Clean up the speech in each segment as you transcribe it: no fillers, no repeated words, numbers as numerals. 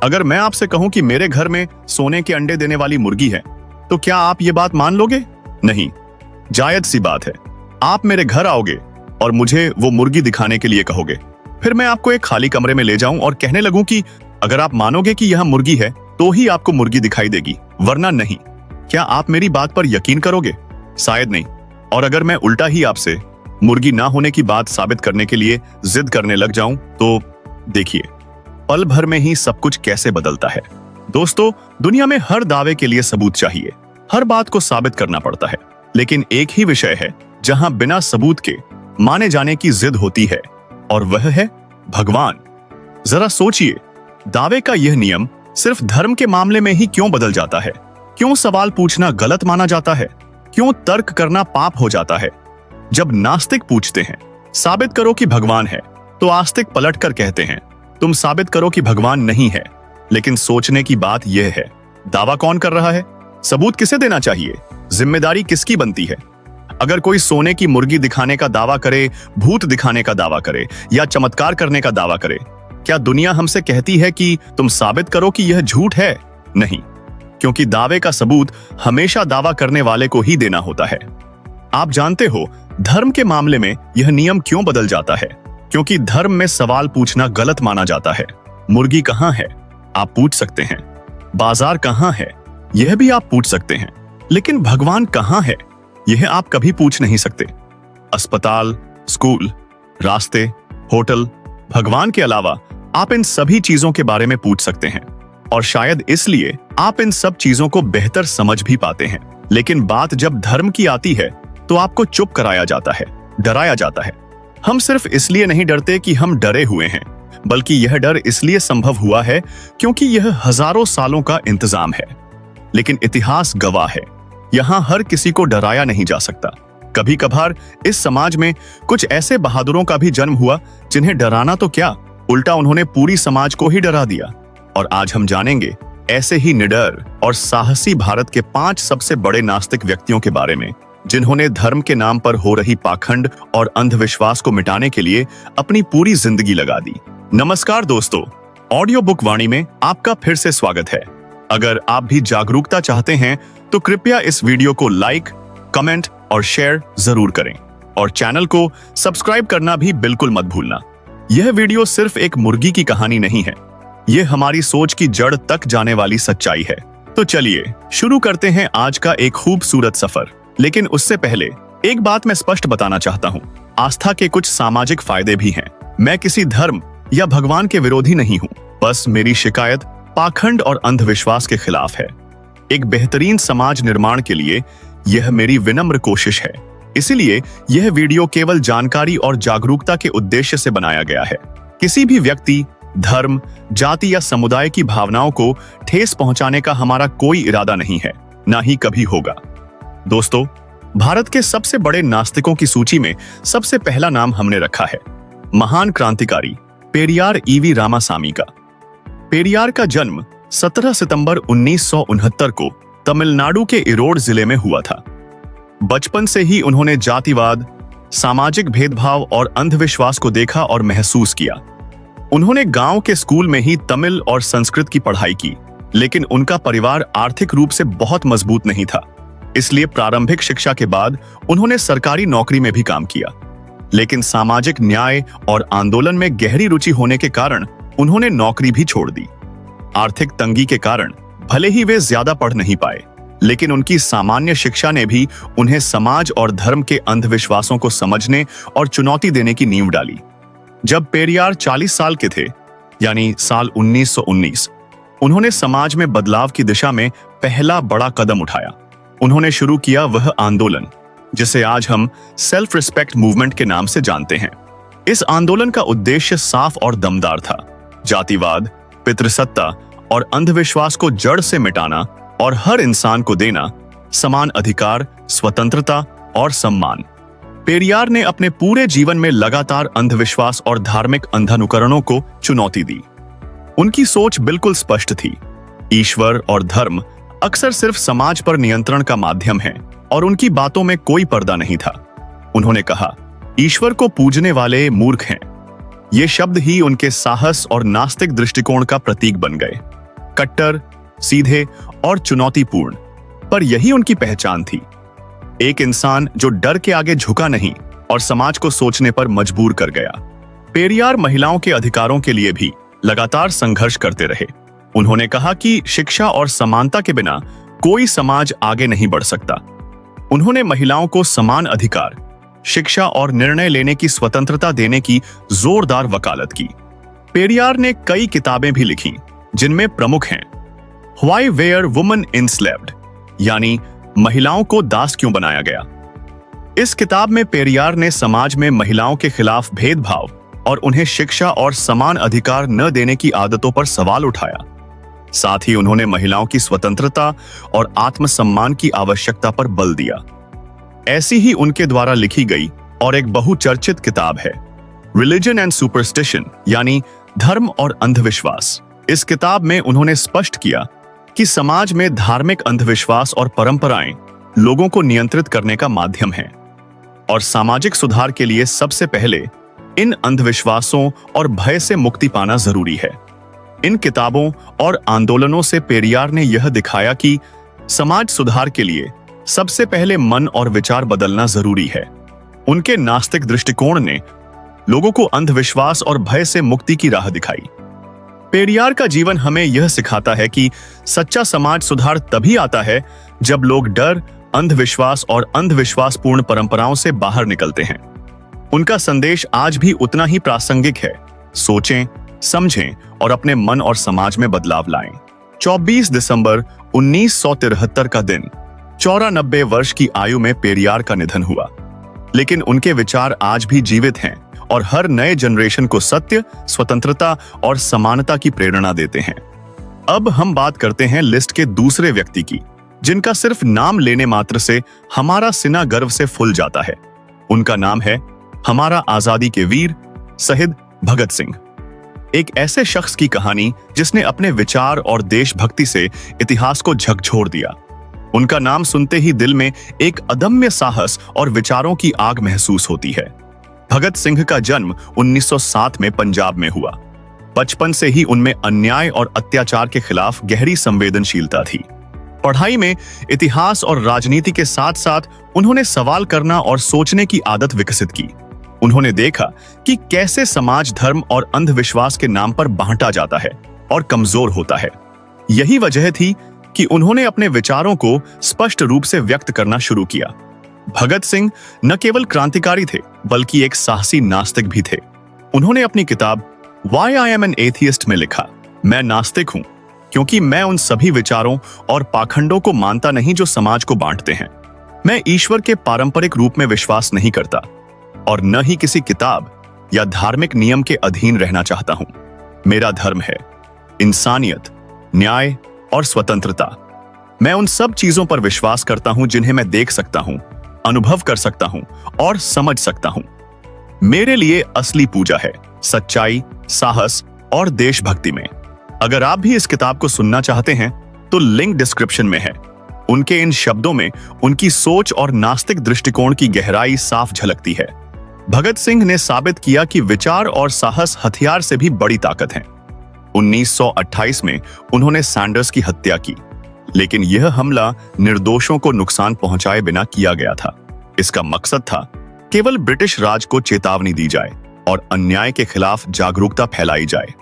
अगर मैं आपसे कहूं कि मेरे घर में सोने के अंडे देने वाली मुर्गी है, तो क्या आप ये बात मान लोगे? नहीं। जायज सी बात है। आप मेरे घर आओगे और मुझे वो मुर्गी दिखाने के लिए कहोगे। फिर मैं आपको एक खाली कमरे में ले जाऊं और कहने लगूं कि अगर आप मानोगे कि यह मुर्गी है तो ही आपको मुर्गी दिखाई देगी, वरना नहीं। क्या आप मेरी बात पर यकीन करोगे? शायद नहीं। और अगर मैं उल्टा ही आपसे मुर्गी ना होने की बात साबित करने के लिए जिद करने लग जाऊं, तो देखिए पल भर में ही सब कुछ कैसे बदलता है। दोस्तों, दुनिया में हर दावे के लिए सबूत चाहिए, हर बात को साबित करना पड़ता है, लेकिन एक ही विषय है जहां बिना सबूत के माने जाने की जिद होती है, और वह है भगवान। जरा सोचिए, दावे का यह नियम सिर्फ धर्म के मामले में ही क्यों बदल जाता है? क्यों सवाल पूछना गलत माना जाता है? क्यों तर्क करना पाप हो जाता है? जब नास्तिक पूछते हैं साबित करो कि भगवान है, तो आस्तिक पलटकर कहते हैं तुम साबित करो कि भगवान नहीं है। लेकिन सोचने की बात यह है, दावा कौन कर रहा है? सबूत किसे देना चाहिए? जिम्मेदारी किसकी बनती है? अगर कोई सोने की मुर्गी दिखाने का दावा करे, भूत दिखाने का दावा करे या चमत्कार करने का दावा करे, क्या दुनिया हमसे कहती है कि तुम साबित करो कि यह झूठ है? नहीं, क्योंकि दावे का सबूत हमेशा दावा करने वाले को ही देना होता है। आप जानते हो धर्म के मामले में यह नियम क्यों बदल जाता है? क्योंकि धर्म में सवाल पूछना गलत माना जाता है। मुर्गी कहां है? आप पूछ सकते हैं। बाजार कहां है? यह भी आप पूछ सकते हैं। लेकिन भगवान कहां है? यह आप कभी पूछ नहीं सकते। अस्पताल, स्कूल, रास्ते, होटल, भगवान के अलावा आप इन सभी चीजों के बारे में पूछ सकते हैं, और शायद इसलिए आप इन सब चीजों को बेहतर समझ भी पाते हैं। लेकिन बात जब धर्म की आती है तो आपको चुप कराया जाता है, डराया जाता है। हम सिर्फ इसलिए नहीं डरते कि हम डरे हुए हैं, बल्कि यह डर इसलिए संभव हुआ है क्योंकि यह हजारों सालों का इंतजाम है। लेकिन इतिहास गवाह है, यहां हर किसी को डराया नहीं जा सकता। कभी कभार इस समाज में कुछ ऐसे बहादुरों का भी जन्म हुआ जिन्हें डराना तो क्या, उल्टा उन्होंने पूरी समाज को ही डरा दिया। और आज हम जानेंगे ऐसे ही निडर और साहसी भारत के 5 सबसे बड़े नास्तिक व्यक्तियों के बारे में, जिन्होंने धर्म के नाम पर हो रही पाखंड और अंधविश्वास को मिटाने के लिए अपनी पूरी जिंदगी लगा दी। नमस्कार दोस्तों, ऑडियो बुक वाणी में आपका फिर से स्वागत है। अगर आप भी जागरूकता चाहते हैं तो कृपया इस वीडियो को लाइक, कमेंट और शेयर जरूर करें, और चैनल को सब्सक्राइब करना भी बिल्कुल मत भूलना। यह वीडियो सिर्फ एक मुर्गी की कहानी नहीं है, यह हमारी सोच की जड़ तक जाने वाली सच्चाई है। तो चलिए शुरू करते हैं आज का एक खूबसूरत सफर। लेकिन उससे पहले एक बात मैं स्पष्ट बताना चाहता हूँ, आस्था के कुछ सामाजिक फायदे भी हैं। मैं किसी धर्म या भगवान के विरोधी नहीं हूँ, बस मेरी शिकायत पाखंड और अंधविश्वास के खिलाफ है। एक बेहतरीन समाज निर्माण के लिए यह मेरी विनम्र कोशिश है। इसीलिए यह वीडियो केवल जानकारी और जागरूकता के उद्देश्य से बनाया गया है। किसी भी व्यक्ति, धर्म, जाति या समुदाय की भावनाओं को ठेस पहुंचाने का हमारा कोई इरादा नहीं है, ना ही कभी होगा। दोस्तों, भारत के सबसे बड़े नास्तिकों की सूची में सबसे पहला नाम हमने रखा है महान क्रांतिकारी पेरियार ईवी रामासामी का। पेरियार का जन्म 17 सितंबर 1969 को तमिलनाडु के इरोड जिले में हुआ था। बचपन से ही उन्होंने जातिवाद, सामाजिक भेदभाव और अंधविश्वास को देखा और महसूस किया। उन्होंने गांव के स्कूल में ही तमिल और संस्कृत की पढ़ाई की, लेकिन उनका परिवार आर्थिक रूप से बहुत मजबूत नहीं था, इसलिए प्रारंभिक शिक्षा के बाद उन्होंने सरकारी नौकरी में भी काम किया। लेकिन सामाजिक न्याय और आंदोलन में गहरी रुचि होने के कारण उन्होंने नौकरी भी छोड़ दी। आर्थिक तंगी के कारण भले ही वे ज्यादा पढ़ नहीं पाए, लेकिन उनकी सामान्य शिक्षा ने भी उन्हें समाज और धर्म के अंधविश्वासों को समझने और चुनौती देने की नींव डाली। जब पेरियार 40 साल के थे, यानी साल 1919, उन्होंने समाज में बदलाव की दिशा में पहला बड़ा कदम उठाया। उन्होंने शुरू किया वह आंदोलन जिसे आज हम सेल्फ रिस्पेक्ट मूवमेंट के नाम से जानते हैं। इस आंदोलन का उद्देश्य साफ और दमदार था, जातिवाद, पितृसत्ता और अंधविश्वास को जड़ से मिटाना और हर इंसान को देना समान अधिकार, स्वतंत्रता और सम्मान। पेरियार ने अपने पूरे जीवन में लगातार अंधविश्वास और धार्मिक अंधानुकरणों को चुनौती दी। उनकी सोच बिल्कुल स्पष्ट थी, ईश्वर और धर्म अक्सर सिर्फ समाज पर नियंत्रण का माध्यम है, और उनकी बातों में कोई पर्दा नहीं था। उन्होंने कहा, ईश्वर को पूजने वाले मूर्ख हैं, ये शब्द ही उनके साहस और नास्तिक दृष्टिकोण का प्रतीक बन गए। कट्टर, सीधे और चुनौतीपूर्ण, पर यही उनकी पहचान थी। एक इंसान जो डर के आगे झुका नहीं और समाज को सोचने पर मजबूर कर गया। पेरियार महिलाओं के अधिकारों के लिए भी लगातार संघर्ष करते रहे। उन्होंने कहा कि शिक्षा और समानता के बिना कोई समाज आगे नहीं बढ़ सकता। उन्होंने महिलाओं को समान अधिकार, शिक्षा और निर्णय लेने की स्वतंत्रता देने की जोरदार वकालत की। पेरियार ने कई किताबें भी लिखी, जिनमें प्रमुख हैं व्हाई वेयर वुमेन इनस्लेव्ड, यानी महिलाओं को दास क्यों बनाया गया। इस किताब में पेरियार ने समाज में महिलाओं के खिलाफ भेदभाव और उन्हें शिक्षा और समान अधिकार न देने की आदतों पर सवाल उठाया। साथ ही उन्होंने महिलाओं की स्वतंत्रता और आत्मसम्मान की आवश्यकता पर बल दिया। ऐसी ही उनके द्वारा लिखी गई और एक बहुचर्चित किताब है रिलीजन एंड सुपरस्टिशन, यानी धर्म और अंधविश्वास। इस किताब में उन्होंने स्पष्ट किया कि समाज में धार्मिक अंधविश्वास और परंपराएं लोगों को नियंत्रित करने का माध्यम हैं और सामाजिक सुधार के लिए सबसे पहले इन अंधविश्वासों और भय से मुक्ति पाना जरूरी है। इन किताबों और आंदोलनों से पेरियार ने यह दिखाया कि समाज सुधार के लिए सबसे पहले मन और विचार बदलना जरूरी है। उनके नास्तिक दृष्टिकोण ने लोगों को अंधविश्वास और भय से मुक्ति की राह दिखाई। पेरियार का जीवन हमें यह सिखाता है कि सच्चा समाज सुधार तभी आता है जब लोग डर, अंधविश्वास और अंधविश्वासपूर्ण परंपराओं से बाहर निकलते हैं। उनका संदेश आज भी उतना ही प्रासंगिक है। सोचें, समझें और अपने मन और समाज में बदलाव लाएं। 24 दिसंबर 1973 का दिन 94 वर्ष की आयु में पेरियार का निधन हुआ, लेकिन उनके विचार आज भी जीवित हैं और हर नए जनरेशन को सत्य, स्वतंत्रता और समानता की प्रेरणा देते हैं। अब हम बात करते हैं लिस्ट के दूसरे व्यक्ति की, जिनका सिर्फ नाम लेने मात्र से हमारा सीना गर्व से फूल जाता है। उनका नाम है हमारा आजादी के वीर शहीद भगत सिंह। एक ऐसे शख्स की कहानी जिसने अपने विचार और देशभक्ति से इतिहास को झकझोर दिया। उनका नाम सुनते ही दिल में एक अदम्य साहस और विचारों की आग महसूस होती है। भगत सिंह का जन्म 1907 में पंजाब में हुआ। बचपन से ही उनमें अन्याय और अत्याचार के खिलाफ गहरी संवेदनशीलता थी। पढ़ाई में इतिहास और राजनीति के साथ साथ उन्होंने सवाल करना और सोचने की आदत विकसित की। उन्होंने देखा कि कैसे समाज धर्म और अंधविश्वास के नाम पर बांटा जाता है और कमजोर होता है। यही वजह थी कि उन्होंने अपने विचारों को स्पष्ट रूप से व्यक्त करना शुरू किया। भगत सिंह न केवल क्रांतिकारी थे, बल्कि एक साहसी नास्तिक भी थे। उन्होंने अपनी किताब why I am an atheist में लिखा, मैं नास्तिक हूं क्योंकि मैं उन सभी विचारों और पाखंडों को मानता नहीं जो समाज को बांटते हैं। मैं ईश्वर के पारंपरिक रूप में विश्वास नहीं करता और न ही किसी किताब या धार्मिक नियम के अधीन रहना चाहता हूं। मेरा धर्म है इंसानियत, न्याय और स्वतंत्रता। मैं उन सब चीजों पर विश्वास करता हूं जिन्हें मैं देख सकता हूं, अनुभव कर सकता हूं और समझ सकता हूं। मेरे लिए असली पूजा है सच्चाई, साहस और देशभक्ति में। अगर आप भी इस किताब को सुनना चाहते हैं तो लिंक डिस्क्रिप्शन में है। उनके इन शब्दों में उनकी सोच और नास्तिक दृष्टिकोण की गहराई साफ झलकती है। भगत सिंह ने साबित किया कि विचार और साहस हथियार से भी बड़ी ताकत हैं। 1928 में उन्होंने सैंडर्स की हत्या की, लेकिन यह हमला निर्दोषों को नुकसान पहुंचाए बिना किया गया था। इसका मकसद था केवल ब्रिटिश राज को चेतावनी दी जाए और अन्याय के खिलाफ जागरूकता फैलाई जाए।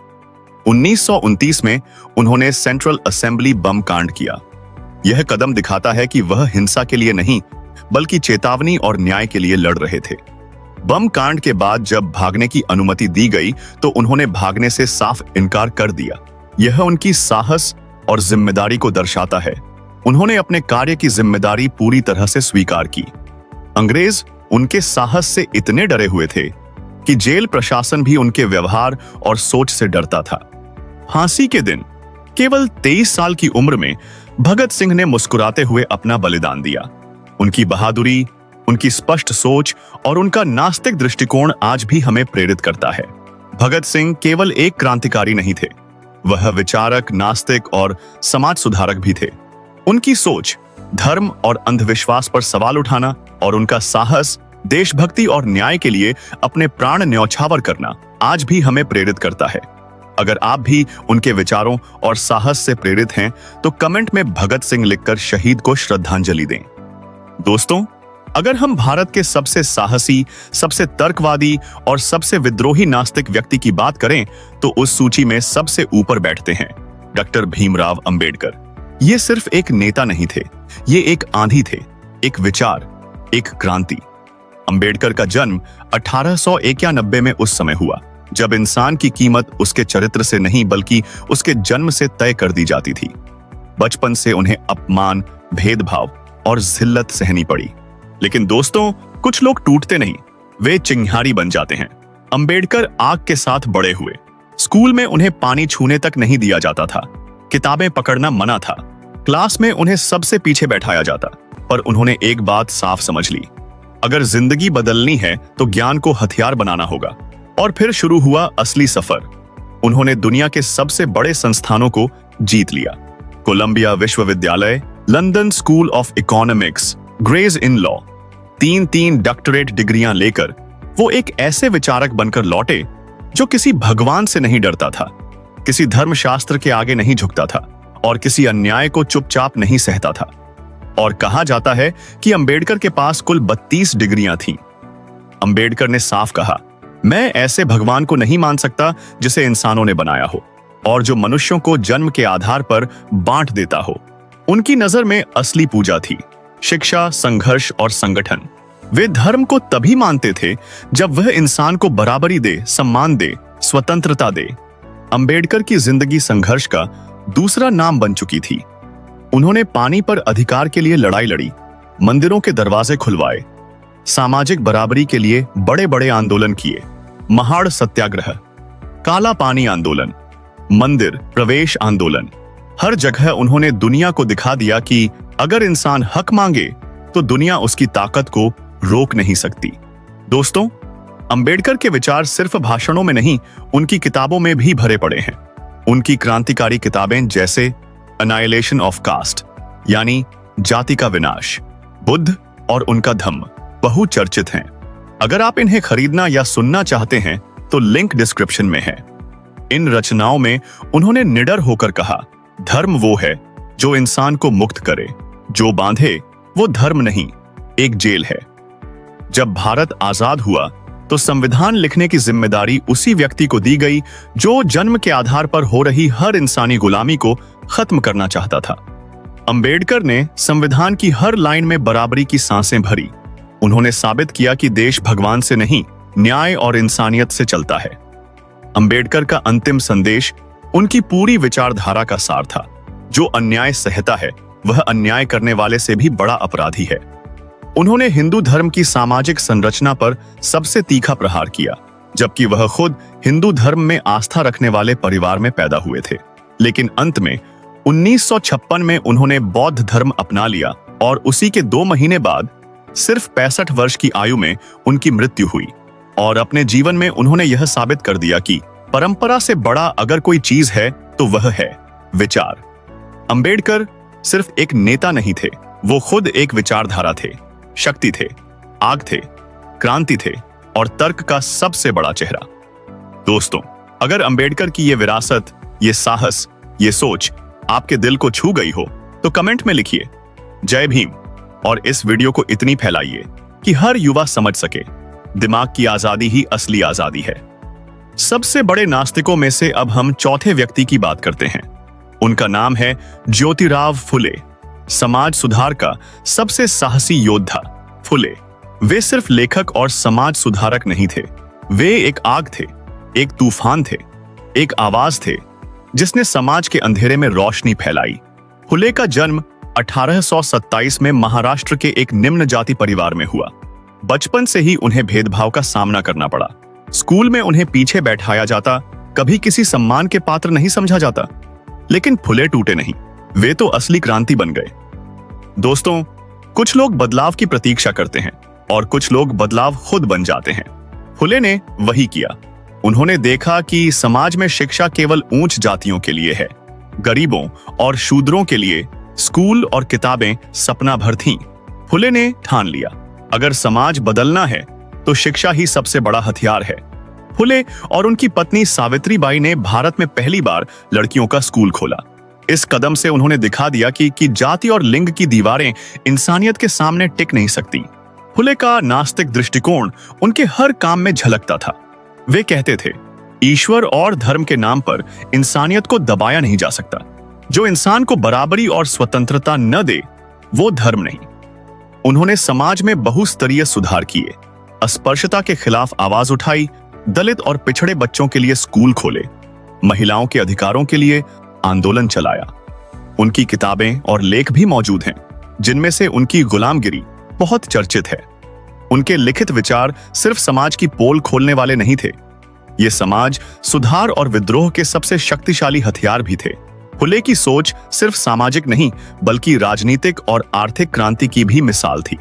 1929 में उन्होंने सेंट्रल असेंबली बम कांड किया। यह कदम दिखाता है कि वह हिंसा के लिए नहीं, बल्कि चेतावनी और न्याय के लिए लड़ रहे थे। बम कांड के बाद जब भागने की अनुमति दी गई तो उन्होंने भागने से साफ इनकार कर दिया। यह उनकी साहस और जिम्मेदारी को दर्शाता है। उन्होंने अपने कार्य की जिम्मेदारी पूरी तरह से स्वीकार की। अंग्रेज उनके साहस से इतने डरे हुए थे कि जेल प्रशासन भी उनके व्यवहार और सोच से डरता था। फांसी के दिन केवल 23 साल की उम्र में भगत सिंह ने मुस्कुराते हुए अपना बलिदान दिया। उनकी बहादुरी, उनकी स्पष्ट सोच और उनका नास्तिक दृष्टिकोण आज भी हमें प्रेरित करता है। भगत सिंह केवल एक क्रांतिकारी नहीं थे, वह विचारक, नास्तिक और समाज सुधारक भी थे। उनकी सोच, धर्म और अंधविश्वास पर सवाल उठाना और उनका साहस देशभक्ति और न्याय के लिए अपने प्राण न्यौछावर करना आज भी हमें प्रेरित करता है। अगर आप भी उनके विचारों और साहस से प्रेरित हैं, तो कमेंट में भगत सिंह लिखकर शहीद को श्रद्धांजलि दें। दोस्तों, अगर हम भारत के सबसे साहसी, सबसे तर्कवादी और सबसे विद्रोही नास्तिक व्यक्ति की बात करें, तो उस सूची में सबसे ऊपर बैठते हैं डॉक्टर भीमराव अंबेडकर। ये सिर्फ एक नेता नहीं थे, ये एक आंधी थे, एक विचार, एक क्रांति। अंबेडकर का जन्म 1891 में उस समय हुआ जब इंसान की कीमत उसके चरित्र से नहीं बल्कि उसके जन्म से तय कर दी जाती थी। बचपन से उन्हें अपमान, भेदभाव और जिल्लत सहनी पड़ी। लेकिन दोस्तों, कुछ लोग टूटते नहीं, वे चिंगारी बन जाते हैं। अंबेडकर आग के साथ बड़े हुए। स्कूल में उन्हें पानी छूने तक नहीं दिया जाता था, किताबें पकड़ना मना था, क्लास में उन्हें सबसे पीछे बैठाया जाता। पर उन्होंने एक बात साफ समझ ली, अगर जिंदगी बदलनी है तो ज्ञान को हथियार बनाना होगा। और फिर शुरू हुआ असली सफर। उन्होंने दुनिया के सबसे बड़े संस्थानों को जीत लिया, कोलंबिया विश्वविद्यालय, London School of Economics, Gray's Inn law. 3 doctorate डिग्रियां लेकर वो एक ऐसे विचारक बनकर लौटे जो किसी भगवान से नहीं डरता था, किसी धर्मशास्त्र के आगे नहीं झुकता था और किसी अन्याय को चुपचाप नहीं सहता था। और कहा जाता है कि अंबेडकर के पास कुल 32 डिग्रियां थीं। अंबेडकर ने साफ कहा, मैं ऐसे भगवान को नहीं मान सकता जिसे इंसानों ने बनाया हो और जो मनुष्यों को जन्म के आधार पर बांट देता हो। उनकी नजर में असली पूजा थी शिक्षा, संघर्ष और संगठन। वे धर्म को तभी मानते थे जब वह इंसान को बराबरी दे, सम्मान दे, स्वतंत्रता दे। अंबेडकर की जिंदगी संघर्ष का दूसरा नाम बन चुकी थी। उन्होंने पानी पर अधिकार के लिए लड़ाई लड़ी, मंदिरों के दरवाजे खुलवाए, सामाजिक बराबरी के लिए बड़े बड़े आंदोलन किए, महाड़ सत्याग्रह, काला पानी आंदोलन, मंदिर प्रवेश आंदोलन। हर जगह उन्होंने दुनिया को दिखा दिया कि अगर इंसान हक मांगे तो दुनिया उसकी ताकत को रोक नहीं सकती। दोस्तों, अंबेडकर के विचार सिर्फ भाषणों में नहीं, उनकी किताबों में भी भरे पड़े हैं। उनकी क्रांतिकारी किताबें जैसे अनाइलेशन ऑफ कास्ट यानी जाति का विनाश, बुद्ध और उनका धम्म बहुचर्चित हैं। अगर आप इन्हें खरीदना या सुनना चाहते हैं तो लिंक डिस्क्रिप्शन में है। इन रचनाओं में उन्होंने निडर होकर कहा, धर्म वो है जो इंसान को मुक्त करे, जो बांधे वो धर्म नहीं, एक जेल है। जब भारत आजाद हुआ तो संविधान लिखने की जिम्मेदारी उसी व्यक्ति को दी गई जो जन्म के आधार पर हो रही हर इंसानी गुलामी को खत्म करना चाहता था। अंबेडकर ने संविधान की हर लाइन में बराबरी की सांसें भरी। उन्होंने साबित किया कि देश भगवान से नहीं, न्याय और इंसानियत से चलता है। अंबेडकर का अंतिम संदेश उनकी पूरी विचारधारा का सार था, जो अन्याय सहता है वह अन्याय करने वाले से भी बड़ा अपराधी है। उन्होंने हिंदू धर्म की सामाजिक संरचना पर सबसे तीखा प्रहार किया, जबकि वह खुद हिंदू धर्म में आस्था रखने वाले परिवार में पैदा हुए थे। लेकिन अंत में 1956 में उन्होंने बौद्ध धर्म अपना लिया और उसी के 2 महीने बाद सिर्फ 65 वर्ष की आयु में उनकी मृत्यु हुई। और अपने जीवन में उन्होंने यह साबित कर दिया कि परंपरा से बड़ा अगर कोई चीज है तो वह है विचार। अंबेडकर सिर्फ एक नेता नहीं थे, वो खुद एक विचारधारा थे, शक्ति थे, आग थे, क्रांति थे और तर्क का सबसे बड़ा चेहरा। दोस्तों, अगर अंबेडकर की ये विरासत, ये साहस, ये सोच आपके दिल को छू गई हो तो कमेंट में लिखिए जय भीम और इस वीडियो को इतनी फैलाइए कि हर युवा समझ सके, दिमाग की आजादी ही असली आजादी है। सबसे बड़े नास्तिकों में से अब हम चौथे व्यक्ति की बात करते हैं। उनका नाम है ज्योतिराव फुले, समाज सुधार का सबसे साहसी योद्धा। फुले वे सिर्फ लेखक और समाज सुधारक नहीं थे, वे एक आग थे, एक तूफान थे, एक आवाज थे जिसने समाज के अंधेरे में रोशनी फैलाई। फुले का जन्म 1827 में महाराष्ट्र के एक निम्न जाति परिवार में हुआ। बचपन से ही उन्हें भेदभाव का सामना करना पड़ा। स्कूल में उन्हें पीछे बैठाया जाता, कभी किसी सम्मान के पात्र नहीं समझा जाता। लेकिन फुले टूटे नहीं, वे तो असली क्रांति बन गए। दोस्तों, कुछ लोग बदलाव की प्रतीक्षा करते हैं और कुछ लोग बदलाव खुद बन जाते हैं। फुले ने वही किया। उन्होंने देखा कि समाज में शिक्षा केवल ऊंच जातियों के लिए है, गरीबों और शूद्रों के लिए स्कूल और किताबें सपना भर थीं। फुले ने ठान लिया, अगर समाज बदलना है तो शिक्षा ही सबसे बड़ा हथियार है। फुले और उनकी पत्नी सावित्रीबाई ने भारत में पहली बार लड़कियों का स्कूल खोला। इस कदम से उन्होंने दिखा दिया कि जाति और लिंग की दीवारें इंसानियत के सामने टिक नहीं सकती। फुले का नास्तिक दृष्टिकोण उनके हर काम में झलकता था। वे कहते थे, ईश्वर और धर्म के नाम पर इंसानियत को दबाया नहीं जा सकता। जो इंसान को बराबरी और स्वतंत्रता न दे, वो धर्म नहीं। उन्होंने समाज में बहुस्तरीय सुधार किए, अस्पृश्यता के खिलाफ आवाज उठाई, दलित और पिछड़े बच्चों के लिए स्कूल खोले, महिलाओं के अधिकारों के लिए आंदोलन चलाया। उनकी किताबें और लेख भी मौजूद हैं, जिनमें से उनकी गुलामगिरी बहुत चर्चित है। उनके लिखित विचार सिर्फ समाज की पोल खोलने वाले नहीं थे, ये समाज सुधार और विद्रोह के सबसे शक्तिशाली हथियार भी थे। फुले की सोच सिर्फ सामाजिक नहीं बल्कि राजनीतिक और आर्थिक क्रांति की भी मिसाल थी।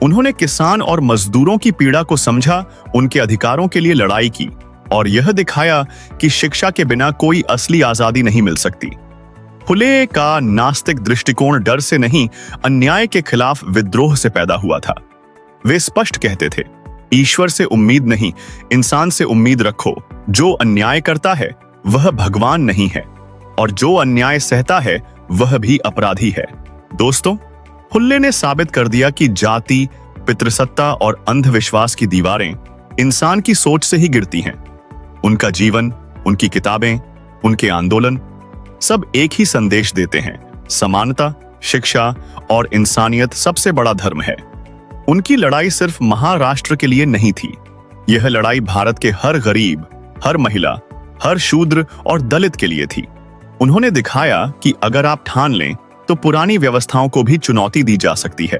उन्होंने किसान और मजदूरों की पीड़ा को समझा, उनके अधिकारों के लिए लड़ाई की और यह दिखाया कि शिक्षा के बिना कोई असली आजादी नहीं मिल सकती। फुले का नास्तिक दृष्टिकोण डर से नहीं, अन्याय के खिलाफ विद्रोह से पैदा हुआ था। वे स्पष्ट कहते थे, ईश्वर से उम्मीद नहीं, इंसान से उम्मीद रखो। जो अन्याय करता है वह भगवान नहीं है और जो अन्याय सहता है वह भी अपराधी है। दोस्तों, फुले ने साबित कर दिया कि जाति, पितृसत्ता और अंधविश्वास की दीवारें इंसान की सोच से ही गिरती हैं। उनका जीवन, उनकी किताबें, उनके आंदोलन सब एक ही संदेश देते हैं, समानता, शिक्षा और इंसानियत सबसे बड़ा धर्म है। उनकी लड़ाई सिर्फ महाराष्ट्र के लिए नहीं थी, यह लड़ाई भारत के हर गरीब, हर महिला, हर शूद्र और दलित के लिए थी। उन्होंने दिखाया कि अगर आप ठान लें तो पुरानी व्यवस्थाओं को भी चुनौती दी जा सकती है।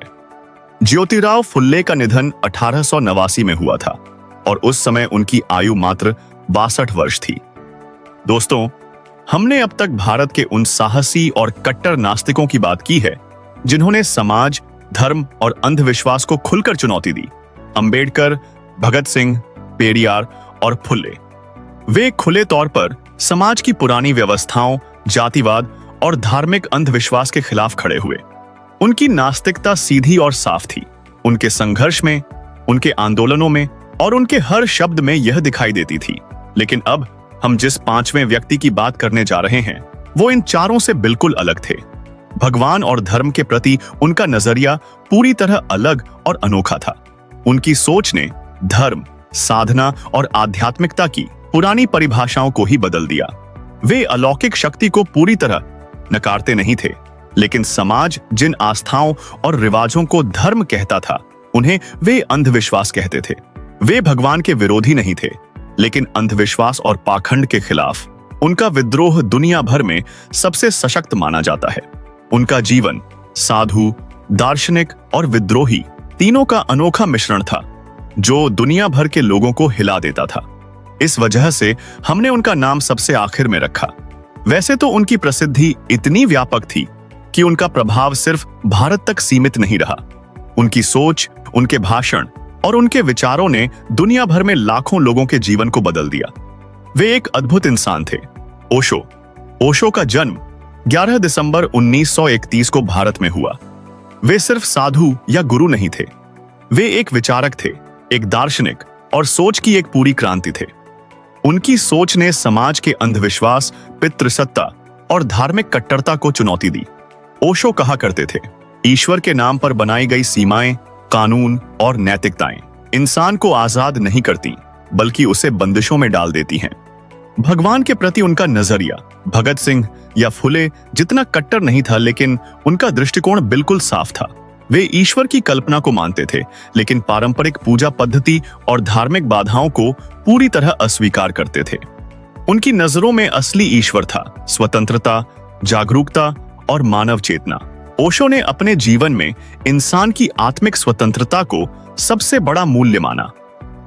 ज्योतिराव फुल्ले का निधन 1889 में हुआ था और उस समय उनकी आयु मात्र 62 वर्ष थी। दोस्तों, हमने अब तक भारत के उन साहसी और कट्टर नास्तिकों की बात की है जिन्होंने समाज, धर्म और अंधविश्वास को खुलकर चुनौती दी। अंबेडकर, भगत सिंह, पेरियार और फुले। वे खुले तौर पर समाज की पुरानी व्यवस्थाओं, जातिवाद और धार्मिक अंधविश्वास के खिलाफ खड़े हुए। उनकी नास्तिकता सीधी और साफ थी। उनके संघर्ष में, उनके आंदोलनों में और उनके हर शब्द में यह दिखाई देती थी। लेकिन अब हम जिस पांचवें व्यक्ति की बात करने जा रहे हैं, वो इन चारों से बिल्कुल अलग थे। भगवान और धर्म के प्रति उनका नजरिया पूरी तरह अलग और अनोखा था। उनकी सोच ने धर्म, साधना और आध्यात्मिकता की पुरानी परिभाषाओं को ही बदल दिया। वे अलौकिक शक्ति को पूरी तरह नकारते नहीं थे, लेकिन समाज जिन आस्थाओं और रिवाजों को धर्म कहता था, उन्हें वे अंधविश्वास कहते थे। वे भगवान के विरोधी नहीं थे, लेकिन अंधविश्वास और पाखंड के खिलाफ उनका विद्रोह दुनिया भर में सबसे सशक्त माना जाता है। उनका जीवन साधु, दार्शनिक और विद्रोही तीनों का अनोखा मिश्रण था, जो दुनिया भर के लोगों को हिला देता था। इस वजह से हमने उनका नाम सबसे आखिर में रखा। वैसे तो उनकी प्रसिद्धि इतनी व्यापक थी कि उनका प्रभाव सिर्फ भारत तक सीमित नहीं रहा। उनकी सोच, उनके भाषण और उनके विचारों ने दुनिया भर में लाखों लोगों के जीवन को बदल दिया। वे एक अद्भुत इंसान थे। ओशो का जन्म 11 दिसंबर 1931 को भारत में हुआ। वे सिर्फ साधु या गुरु नहीं थे, वे एक विचारक थे, एक दार्शनिक और सोच की एक पूरी क्रांति थे। उनकी सोच ने समाज के अंधविश्वास, पितृसत्ता और धार्मिक कट्टरता को चुनौती दी। ओशो कहा करते थे, ईश्वर के नाम पर बनाई गई सीमाएं, कानून और नैतिकताएं इंसान को आजाद नहीं करती, बल्कि उसे बंदिशों में डाल देती हैं। भगवान के प्रति उनका नजरिया भगत सिंह या फुले जितना कट्टर नहीं था, लेकिन उनका दृष्टिकोण बिल्कुल साफ था। वे ईश्वर की कल्पना को मानते थे, लेकिन पारंपरिक पूजा पद्धति और धार्मिक बाधाओं को पूरी तरह अस्वीकार करते थे। उनकी नजरों में असली ईश्वर था स्वतंत्रता, जागरूकता और मानव चेतना। ओशो ने अपने जीवन में इंसान की आत्मिक स्वतंत्रता को सबसे बड़ा मूल्य माना।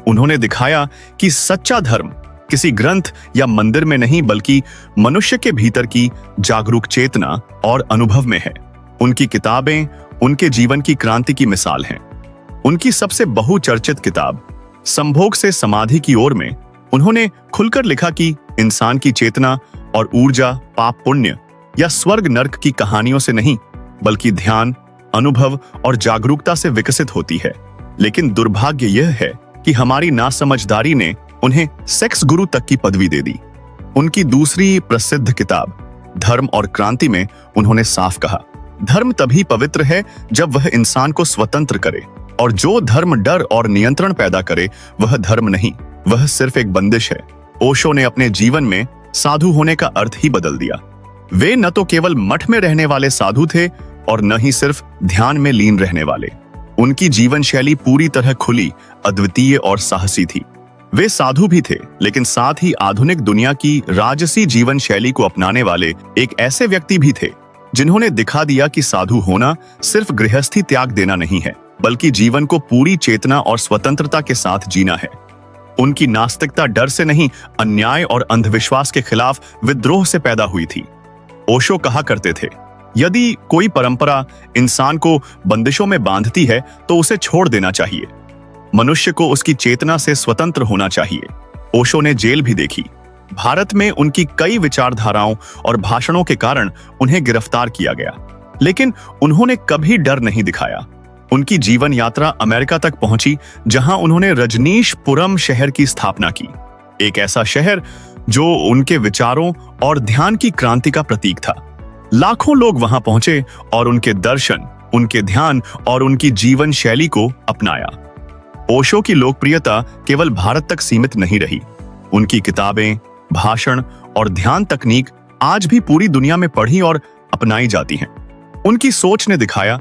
उन्होंने दिखाया कि सच्चा धर्म किसी ग्रंथ या मंदिर में नहीं, बल्कि मनुष्य के भीतर की जागरूक चेतना और अनुभव में है। उनकी किताबें उनके जीवन की क्रांति की मिसाल हैं। उनकी सबसे बहुचर्चित किताब संभोग से समाधि की ओर में उन्होंने खुलकर लिखा कि इंसान की चेतना और ऊर्जा पाप पुण्य या स्वर्ग नर्क की कहानियों से नहीं, बल्कि ध्यान, अनुभव और जागरूकता से विकसित होती है। लेकिन दुर्भाग्य यह है कि हमारी नासमझदारी ने उन्हें सेक्स गुरु तक की पदवी दे दी। उनकी दूसरी प्रसिद्ध किताब धर्म और क्रांति में उन्होंने साफ कहा, धर्म तभी पवित्र है जब वह इंसान को स्वतंत्र करे, और जो धर्म डर और नियंत्रण पैदा करे वह धर्म नहीं, वह सिर्फ एक बंदिश है। ओशो ने अपने जीवन में साधु होने का अर्थ ही बदल दिया। वे न तो केवल मठ में रहने वाले साधु थे और न ही सिर्फ ध्यान में लीन रहने वाले। उनकी जीवन शैली पूरी तरह खुली, अद्वितीय और साहसी थी। वे साधु भी थे, लेकिन साथ ही आधुनिक दुनिया की राजसी जीवन शैली को अपनाने वाले एक ऐसे व्यक्ति भी थे जिन्होंने दिखा दिया कि साधु होना सिर्फ गृहस्थी त्याग देना नहीं है, बल्कि जीवन को पूरी चेतना और स्वतंत्रता के साथ जीना है। उनकी नास्तिकता डर से नहीं, अन्याय और अंधविश्वास के खिलाफ विद्रोह से पैदा हुई थी। ओशो कहा करते थे, यदि कोई परंपरा इंसान को बंदिशों में बांधती है तो उसे छोड़ देना चाहिए। मनुष्य को उसकी चेतना से स्वतंत्र होना चाहिए। ओशो ने जेल भी देखी। भारत में उनकी कई विचारधाराओं और भाषणों के कारण उन्हें गिरफ्तार किया गया, लेकिन उन्होंने कभी डर नहीं दिखाया। उनकी जीवन यात्रा अमेरिका तक पहुंची, जहां उन्होंने रजनीशपुरम शहर की स्थापना की, एक ऐसा शहर जो उनके विचारों और ध्यान की क्रांति का प्रतीक था। लाखों लोग वहां पहुंचे और उनके दर्शन, उनके ध्यान और उनकी जीवन शैली को अपनाया। ओशो की लोकप्रियता केवल भारत तक सीमित नहीं रही। उनकी किताबें, भाषण और ध्यान तकनीक आज भी पूरी दुनिया में पढ़ी और अपनाई जाती हैं। उनकी सोच ने दिखाया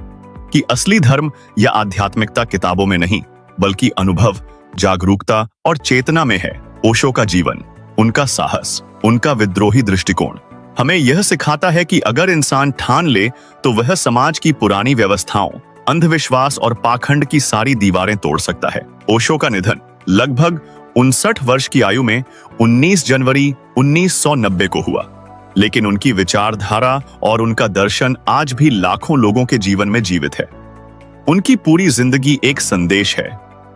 कि असली धर्म या आध्यात्मिकता किताबों में नहीं, बल्कि अनुभव, जागरूकता और चेतना में है। ओशो का जीवन, उनका साहस, उनका विद्रोही दृष्टिकोण हमें यह सिखाता है कि अगर इंसान ठान ले तो वह समाज की पुरानी व्यवस्थाओं, अंधविश्वास और पाखंड की सारी दीवारें तोड़ सकता है। ओशो का निधन लगभग 59 वर्ष की आयु में 19 जनवरी 1990 को हुआ, लेकिन उनकी विचारधारा और उनका दर्शन आज भी लाखों लोगों के जीवन में जीवित है। उनकी पूरी जिंदगी एक संदेश है,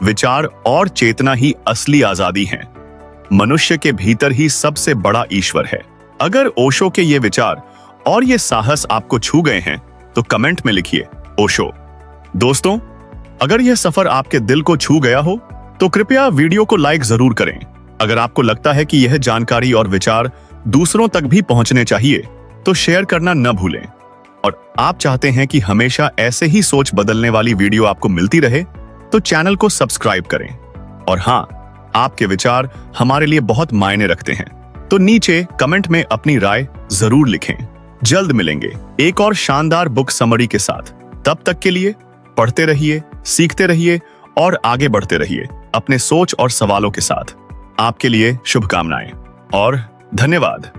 विचार और चेतना ही असली आजादी है। मनुष्य के भीतर ही सबसे बड़ा ईश्वर है। अगर ओशो के ये विचार और ये साहस आपको छू गए हैं तो कमेंट में लिखिए ओशो। दोस्तों, अगर यह सफर आपके दिल को छू गया हो तो कृपया वीडियो को लाइक जरूर करें। अगर आपको लगता है कि यह जानकारी और विचार दूसरों तक भी पहुंचने चाहिए तो शेयर करना न भूलें। और आप चाहते हैं कि हमेशा ऐसे ही सोच बदलने वाली वीडियो आपको मिलती रहे तो चैनल को सब्सक्राइब करें। और हाँ, आपके विचार हमारे लिए बहुत मायने रखते हैं, तो नीचे कमेंट में अपनी राय जरूर लिखें। जल्द मिलेंगे एक और शानदार बुक समरी के साथ। तब तक के लिए पढ़ते रहिए, सीखते रहिए और आगे बढ़ते रहिए अपने सोच और सवालों के साथ। आपके लिए शुभकामनाएं और धन्यवाद।